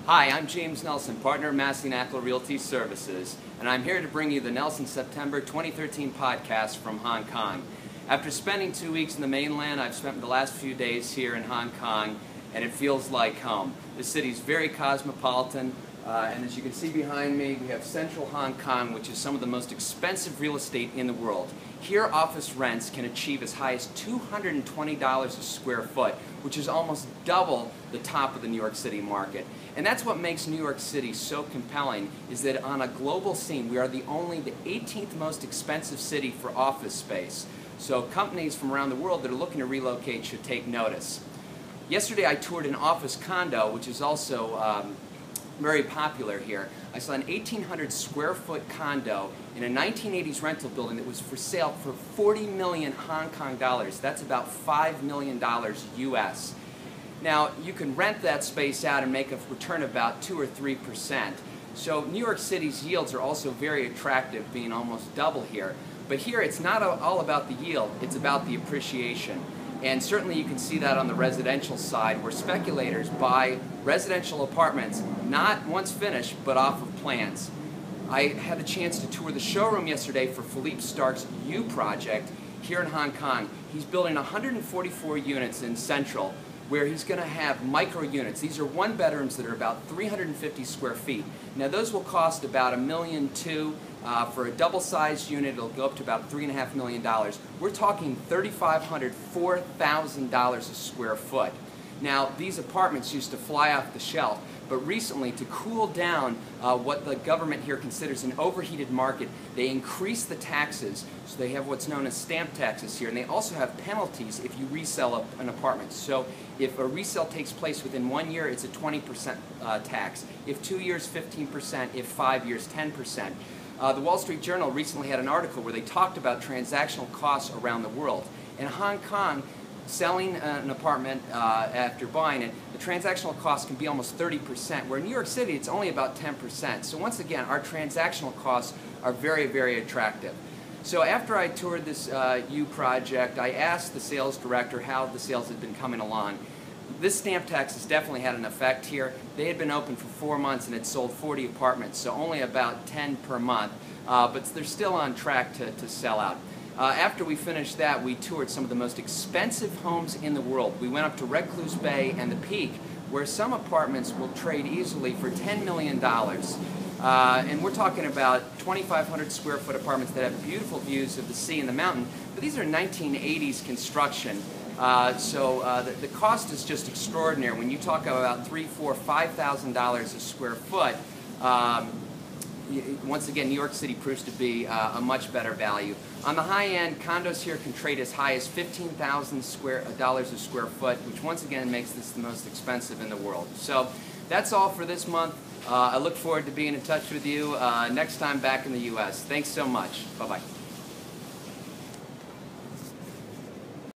Hi, I'm James Nelson, partner of Massey Knakal Realty Services, and I'm here to bring you the Nelson September 2013 podcast from Hong Kong. After spending 2 weeks in the mainland, I've spent the last few days here in Hong Kong, and it feels like home. The city's very cosmopolitan, and as you can see behind me, we have central Hong Kong, which is some of the most expensive real estate in the world. Here, office rents can achieve as high as $220 a square foot, which is almost double the top of the New York City market. And that's what makes New York City so compelling, is that on a global scene, we are the 18th most expensive city for office space. So companies from around the world that are looking to relocate should take notice. Yesterday I toured an office condo, which is also very popular here. I saw an 1,800 square foot condo in a 1980s rental building that was for sale for 40 million Hong Kong dollars. That's about $5 million US. Now, you can rent that space out and make a return of about 2 or 3%. So New York City's yields are also very attractive, being almost double here. But here it's not all about the yield, it's about the appreciation. And certainly you can see that on the residential side, where speculators buy residential apartments, not once finished, but off of plans. I had the chance to tour the showroom yesterday for Philippe Starck's U project here in Hong Kong. He's building 144 units in Central, where he's going to have micro units. These are one bedrooms that are about 350 square feet. Now those will cost about $1.2 million. For a double-sized unit, it'll go up to about $3.5 million. We're talking $3,500, $4,000 a square foot. Now, these apartments used to fly off the shelf, but recently, to cool down what the government here considers an overheated market, they increased the taxes. So they have what's known as stamp taxes here, and they also have penalties if you resell an apartment. So if a resale takes place within 1 year, it's a 20% tax. If 2 years, 15%. If 5 years, 10%. The Wall Street Journal recently had an article where they talked about transactional costs around the world. In Hong Kong, selling an apartment after buying it, the transactional cost can be almost 30%, where in New York City it's only about 10%. So once again, our transactional costs are very, very attractive. So after I toured this U project, I asked the sales director how the sales had been coming along. This stamp tax has definitely had an effect here. They had been open for 4 months and had sold 40 apartments, so only about 10 per month, but they're still on track to sell out. After we finished that, we toured some of the most expensive homes in the world. We went up to Recluse Bay and the Peak, where some apartments will trade easily for $10 million. And we're talking about 2,500 square foot apartments that have beautiful views of the sea and the mountain, but these are 1980s construction. The cost is just extraordinary. When you talk about $3,000, $4,000, $5,000 a square foot, once again, New York City proves to be a much better value. On the high end, condos here can trade as high as $15,000 a square foot, which once again makes this the most expensive in the world. So that's all for this month. I look forward to being in touch with you next time back in the U.S. Thanks so much. Bye-bye.